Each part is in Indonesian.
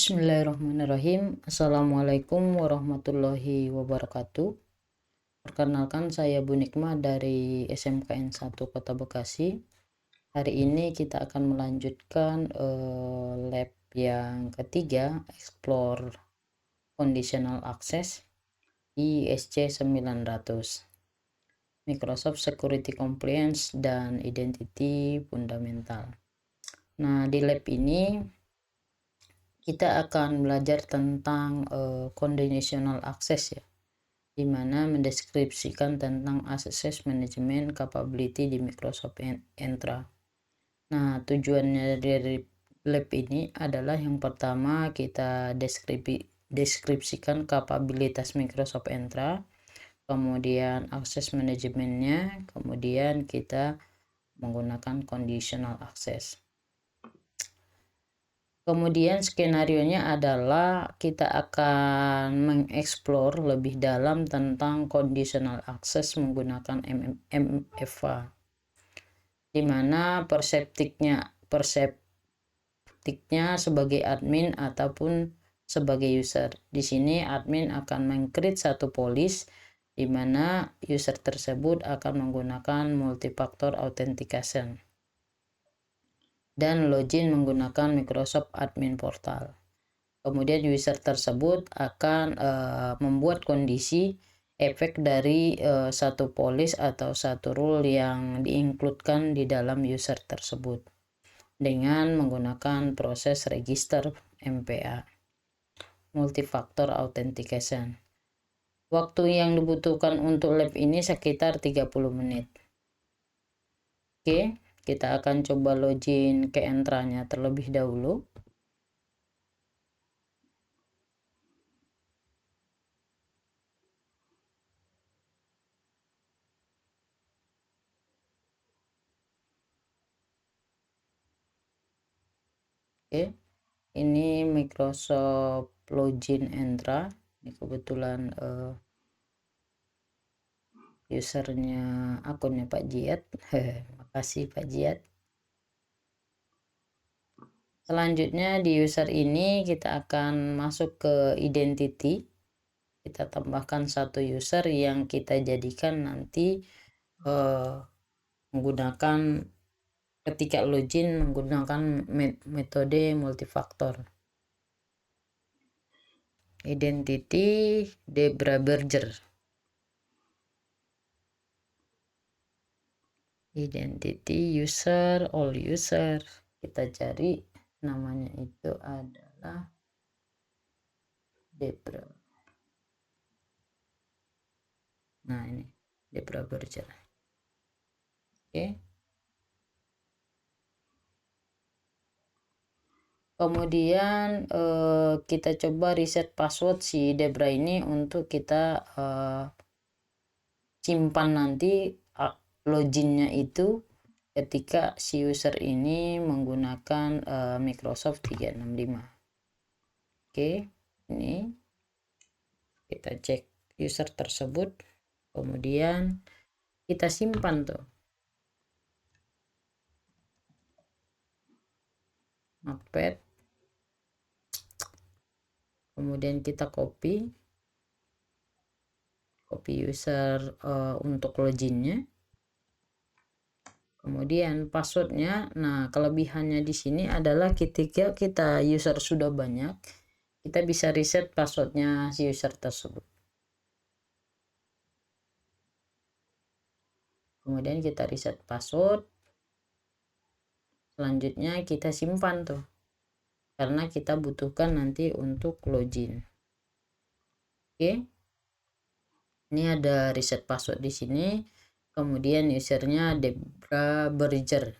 Bismillahirrahmanirrahim. Assalamualaikum warahmatullahi wabarakatuh. Perkenalkan, saya Bu Nikmah dari SMKN 1 Kota Bekasi. Hari ini kita akan melanjutkan lab yang ketiga, Explore Conditional Access ISC 900, Microsoft Security Compliance dan Identity Fundamental. Nah, di lab ini kita akan belajar tentang conditional access ya, dimana mendeskripsikan tentang access management capability di Microsoft Entra. Nah, tujuannya dari lab ini adalah yang pertama kita deskripsikan kapabilitas Microsoft Entra, kemudian akses manajemennya, kemudian kita menggunakan conditional access. Kemudian skenarionya adalah kita akan mengeksplor lebih dalam tentang conditional access menggunakan MFA, di mana perseptiknya sebagai admin ataupun sebagai user. Di sini admin akan meng-create satu policy di mana user tersebut akan menggunakan multifactor authentication dan login menggunakan Microsoft Admin Portal. Kemudian user tersebut akan membuat kondisi efek dari satu policy atau satu rule yang diinkludkan di dalam user tersebut dengan menggunakan proses register MPA, multifactor authentication. Waktu yang dibutuhkan untuk lab ini sekitar 30 menit. Oke. Kita akan coba login ke Entra-nya terlebih dahulu. Oke, ini Microsoft Login Entra. Ini kebetulan usernya akunnya Pak Jiat. Makasih Pak Jiat. Selanjutnya di user ini kita akan masuk ke identity. Kita tambahkan satu user yang kita jadikan nanti menggunakan ketika login menggunakan metode multifaktor. Identity Debra Berger. Identity user all user. Kita cari namanya itu adalah Debra. Nah, ini Debra Berger. Oke. Kemudian kita coba reset password si Debra ini untuk kita simpan nanti loginnya itu ketika si user ini menggunakan Microsoft 365. Oke, ini kita cek user tersebut, kemudian kita simpan tuh. Notepad. Kemudian kita copy user untuk loginnya. Kemudian passwordnya. Nah, kelebihannya di sini adalah ketika kita user sudah banyak, kita bisa reset passwordnya si user tersebut. Kemudian kita reset password. Selanjutnya kita simpan tuh, karena kita butuhkan nanti untuk login. Oke. Ini ada reset password di sini. Kemudian usernya Debra Berger.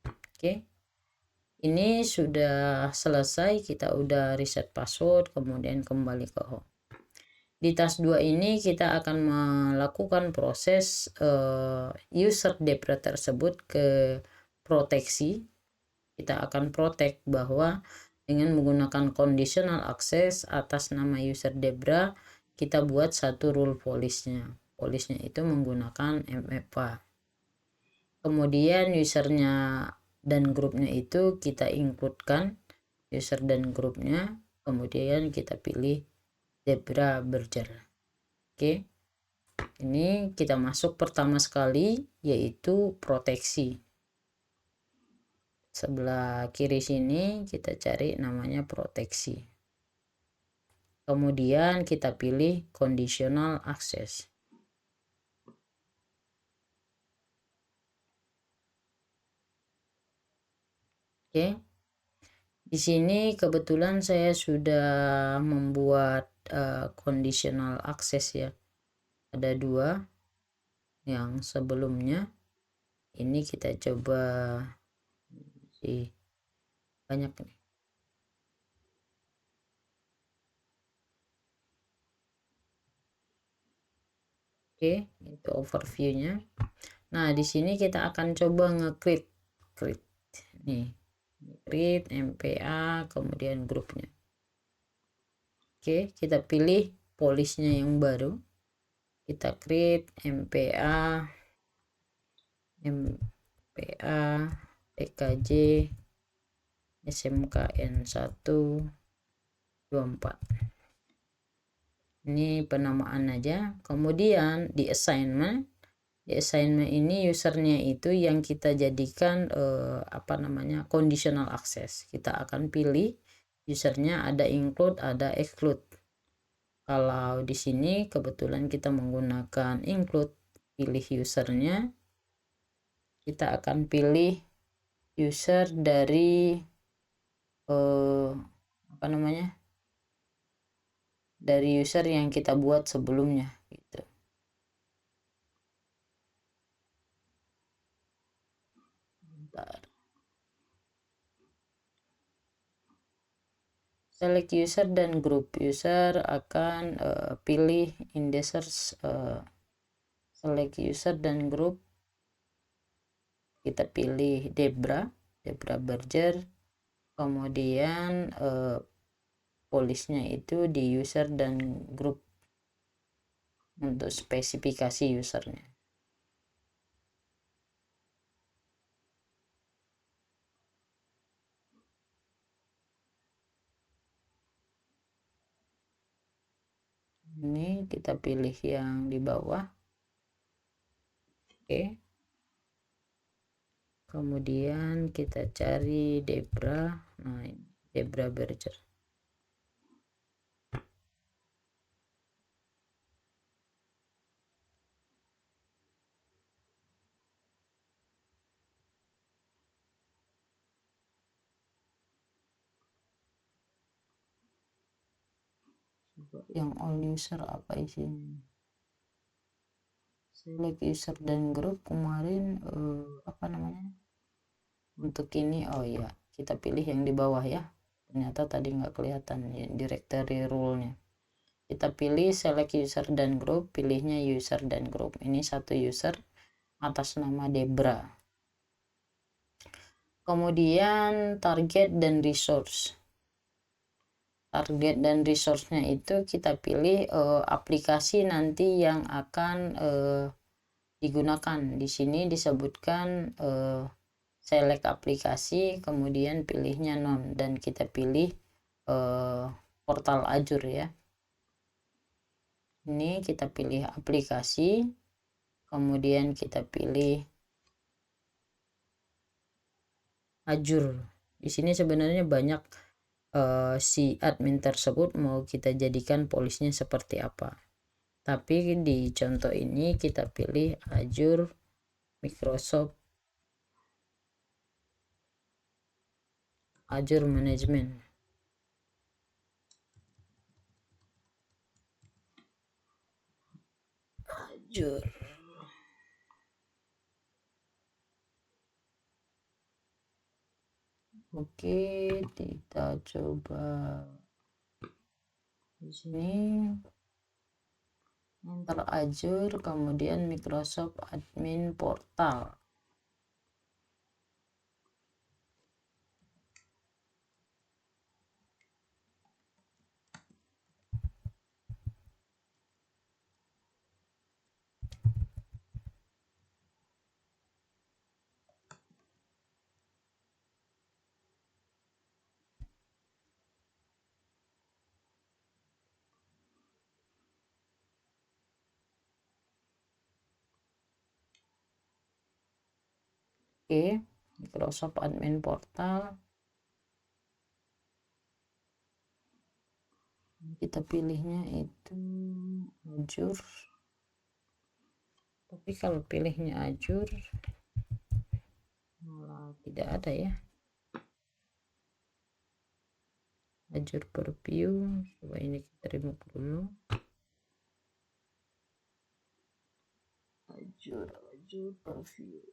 Oke. Ini sudah selesai, kita udah reset password, kemudian kembali ke home. Di task 2 ini kita akan melakukan proses user Debra tersebut ke proteksi. Kita akan protect bahwa dengan menggunakan conditional access atas nama user Debra, kita buat satu rule policy-nya. Policy-nya itu menggunakan MFA. Kemudian usernya dan grupnya itu kita include-kan user dan grupnya, kemudian kita pilih zebra berger. Oke, ini kita masuk pertama sekali yaitu proteksi. Sebelah kiri sini kita cari namanya proteksi. Kemudian kita pilih conditional access. Oke. Di sini kebetulan saya sudah membuat conditional access ya. Ada 2 yang sebelumnya. Ini kita coba banyak nih. Oke, itu overviewnya. Nah, di sini kita akan coba nge-create nih, create MPA kemudian grupnya. Oke, kita pilih polisnya yang baru. Kita create MPA PKJ SMKN124. Ini penamaan aja. Kemudian di assignment ini usernya itu yang kita jadikan conditional access. Kita akan pilih usernya ada include, ada exclude. Kalau di sini kebetulan kita menggunakan include, pilih usernya. Kita akan pilih user dari dari user yang kita buat sebelumnya gitu. Bentar. Select user dan group. User akan pilih indexers, select user dan group. Kita pilih Debra Berger. Kemudian polisnya itu di user dan group untuk spesifikasi usernya. Ini kita pilih yang di bawah. Oke. Kemudian kita cari Debra. Nah, ini Debra Berger. Yang all user apa isinya? Select user dan group kemarin untuk ini, oh ya, kita pilih yang di bawah ya. Ternyata tadi nggak kelihatan ya, directory rule-nya. Kita pilih select user dan group, pilihnya user dan group. Ini satu user atas nama Debra. Kemudian target dan resource. Target dan resource-nya itu kita pilih aplikasi nanti yang akan digunakan. Di sini disebutkan select aplikasi, kemudian pilihnya non, dan kita pilih portal Azure ya. Ini kita pilih aplikasi, kemudian kita pilih Azure. Di sini sebenarnya banyak si admin tersebut mau kita jadikan polisnya seperti apa, tapi di contoh ini kita pilih Azure Microsoft Azure Management. Azure. Oke, kita coba di sini enter Azure, kemudian Microsoft Admin Portal. Oke, Microsoft Admin Portal. Kita pilihnya itu Azure. Tapi kalau pilihnya Azure malah tidak ada ya. Azure Purview, coba ini kita remove dulu. Azure Purview.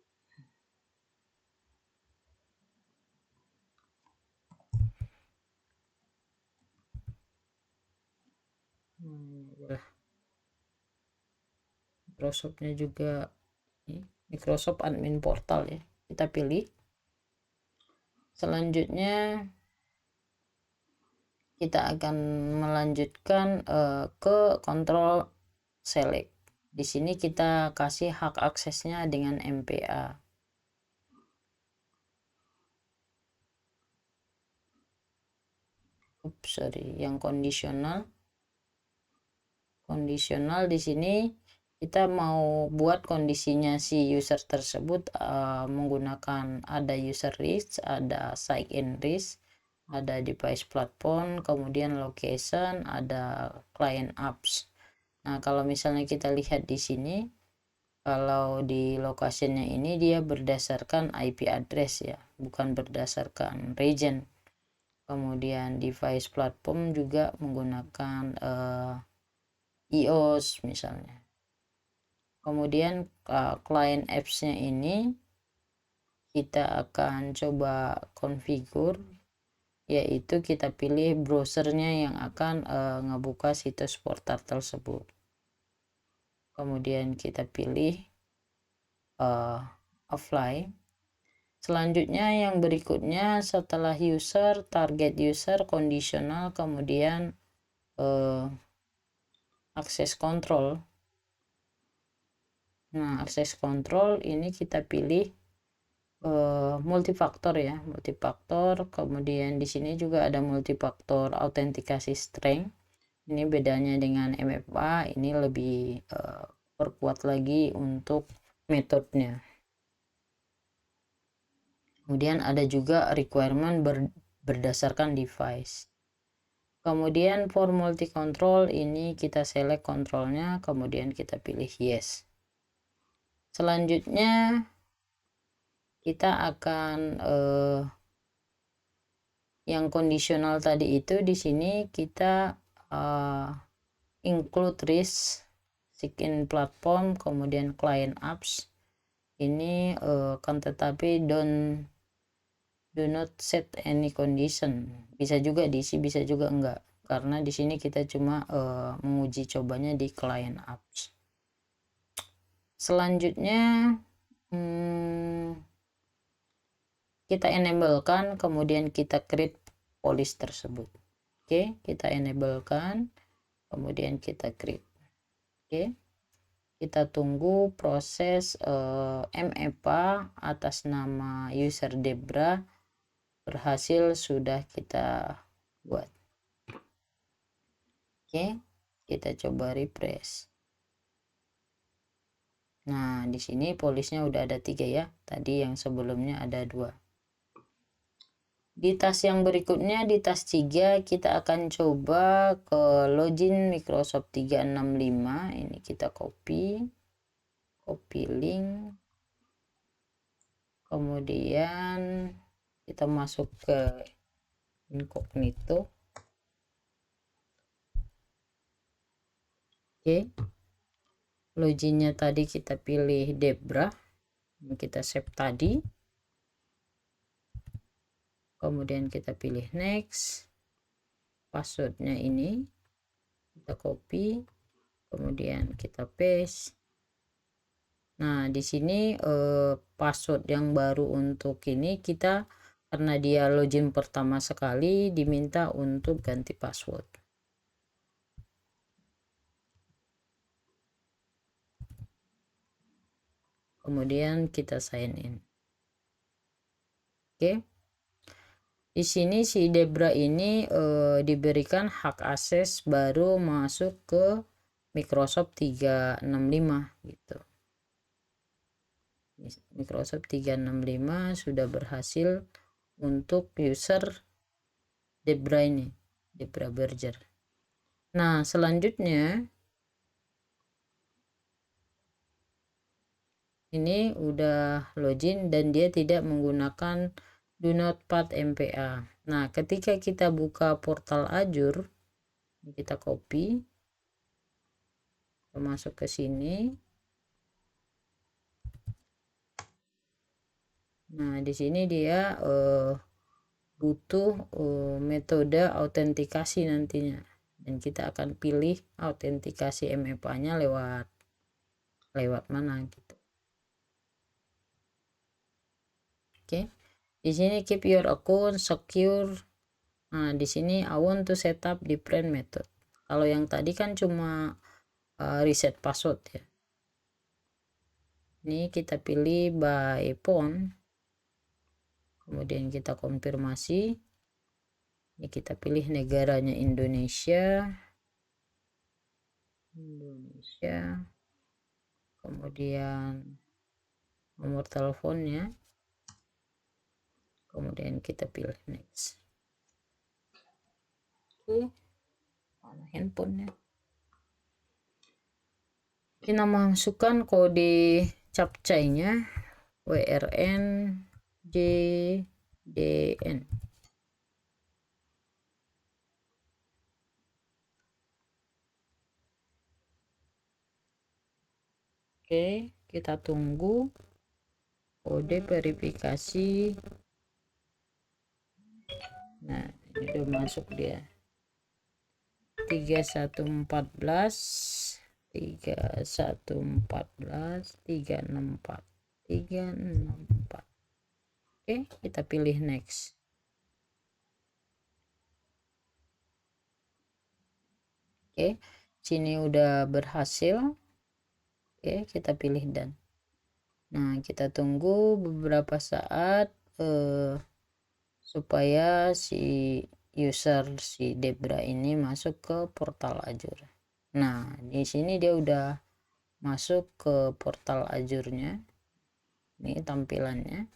Microsoftnya juga Microsoft Admin Portal ya, kita pilih. Selanjutnya kita akan melanjutkan ke kontrol select. Di sini kita kasih hak aksesnya dengan MPA. Yang kondisional. Kondisional di sini kita mau buat kondisinya si user tersebut menggunakan ada user risk, ada sign in risk, ada device platform, kemudian location, ada client apps. Nah, kalau misalnya kita lihat di sini, kalau di locationnya ini dia berdasarkan IP address ya, bukan berdasarkan region. Kemudian device platform juga menggunakan iOS misalnya. Kemudian client apps-nya ini kita akan coba configure, yaitu kita pilih browsernya yang akan ngebuka situs portal tersebut. Kemudian kita pilih apply. Selanjutnya yang berikutnya setelah user, target user, kondisional, kemudian akses kontrol. Nah, akses kontrol ini kita pilih multifaktor ya, multifaktor. Kemudian di sini juga ada multifaktor autentikasi strength. Ini bedanya dengan MFA, ini lebih perkuat lagi untuk metodenya. Kemudian ada juga requirement berdasarkan device. Kemudian for multi control ini kita select kontrolnya, kemudian kita pilih yes. Selanjutnya kita akan yang kondisional tadi itu di sini kita include risk, check-in platform, kemudian client apps. Ini kan tetapi do not set any condition. Bisa juga diisi, bisa juga enggak. Karena di sini kita cuma menguji cobanya di client apps. Selanjutnya kita enablekan, kemudian kita create policy tersebut. Oke, kita enablekan, kemudian kita create. Oke, kita tunggu proses MFA atas nama user Debra berhasil sudah kita buat. Oke, kita coba refresh. Nah, di sini polisnya udah ada 3 ya. Tadi yang sebelumnya ada 2. Di task yang berikutnya, di task 3, kita akan coba ke login Microsoft 365. Ini kita copy link. Kemudian kita masuk ke incognito. Oke. Loginnya tadi kita pilih Debra. Kita save tadi. Kemudian kita pilih next. Passwordnya ini kita copy, kemudian kita paste. Nah, di sini password yang baru untuk ini kita, karena dia login pertama sekali, diminta untuk ganti password. Kemudian kita sign in. Oke. Di sini si Debra ini diberikan hak akses baru masuk ke Microsoft 365 gitu. Microsoft 365 sudah berhasil untuk user Debra ini, Debra Berger. Nah, selanjutnya ini udah login dan dia tidak menggunakan do not path MPA. Nah, ketika kita buka portal Azure, kita copy, kita masuk ke sini. Nah, di sini dia butuh metode autentikasi nantinya, dan kita akan pilih autentikasi MFA-nya lewat mana gitu. Oke. Di sini keep your account secure. Nah, di sini I want to set up different method. Kalau yang tadi kan cuma reset password ya. Ini kita pilih by phone. Kemudian kita konfirmasi. Ini kita pilih negaranya Indonesia. Kemudian nomor teleponnya. Kemudian kita pilih next. Oke. Mana handphonenya? Kita masukkan kode captcha-nya WRNJDN. Oke, kita tunggu kode verifikasi. Nah, ini udah masuk dia. 3114 364. Oke, kita pilih next. Oke, sini udah berhasil. Oke, kita pilih done. Nah, kita tunggu beberapa saat supaya si Debra ini masuk ke portal Azure. Nah, di sini dia udah masuk ke portal Azure-nya. Ini tampilannya.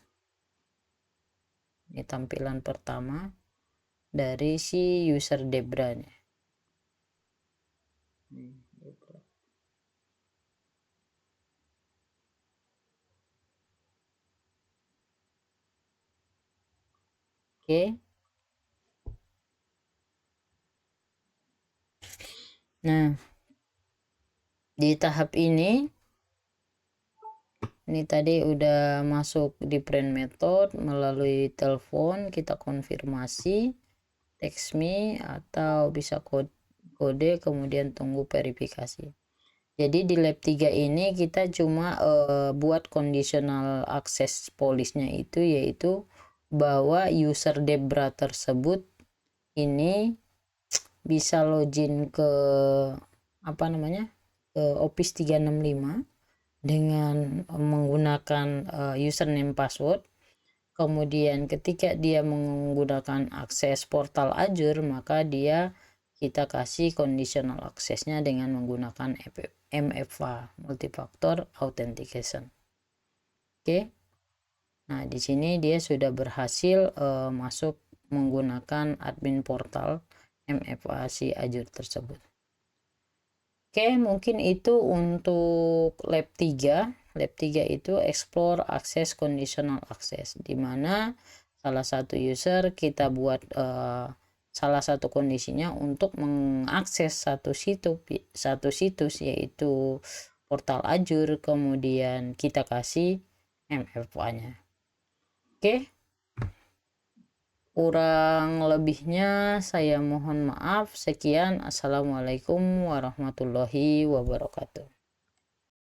Ini tampilan pertama dari si user Debra-nya. Oke. Nah, di tahap ini tadi udah masuk different method melalui telepon, kita konfirmasi, text me, atau bisa kode kemudian tunggu verifikasi. Jadi di lab 3 ini kita cuma buat conditional access police-nya itu, yaitu bahwa user Debra tersebut ini bisa login ke ke Office 365 dengan menggunakan username password. Kemudian ketika dia menggunakan akses portal Azure, maka kita kasih conditional access-nya dengan menggunakan MFA, multifactor authentication. Oke. Nah, di sini dia sudah berhasil masuk menggunakan admin portal MFA si Azure tersebut. Oke, mungkin itu untuk lab 3. Lab 3 itu explore access conditional access, di mana salah satu user kita buat salah satu kondisinya untuk mengakses satu situs yaitu portal Azure, kemudian kita kasih MFA-nya. Oke. Kurang lebihnya saya mohon maaf. Sekian. Assalamualaikum warahmatullahi wabarakatuh.